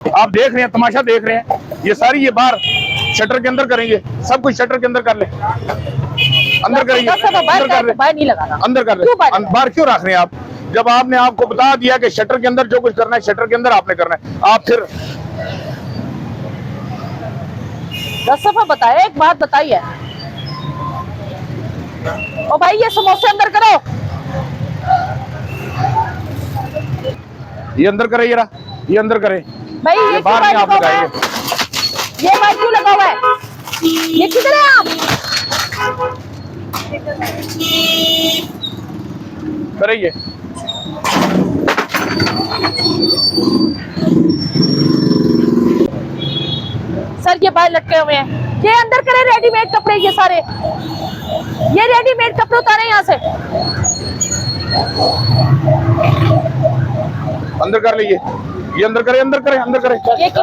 आप देख रहे हैं, तमाशा देख रहे हैं। ये सारी ये बाहर शटर के अंदर करेंगे, सब कुछ शटर के अंदर कर ले, अंदर करेंगे, अंदर कर ले, बाहर नहीं लगाना, अंदर कर ले। बाहर क्यों रख रहे हैं आप? जब आपने आपको बता दिया कि शटर के अंदर जो कुछ करना है शटर के अंदर आपने करना है, आप फिर 10 दफा बताया, एक बात बताइए। ओ भाई ये समोसे अंदर करो, ये अंदर करे, ये अंदर करे भाई ये बाहर नहीं आप लगाएंगे। ये बाइक क्यों लगा हुआ है? ये किधर है आप? करिए। सर ये बाहर लटके हुए हैं, ये अंदर करे रेडीमेड कपड़े, ये सारे ये रेडीमेड कपड़े उतारे यहाँ से, अंदर कर लीजिए, ये अंदर करे, अंदर करे, अंदर करे।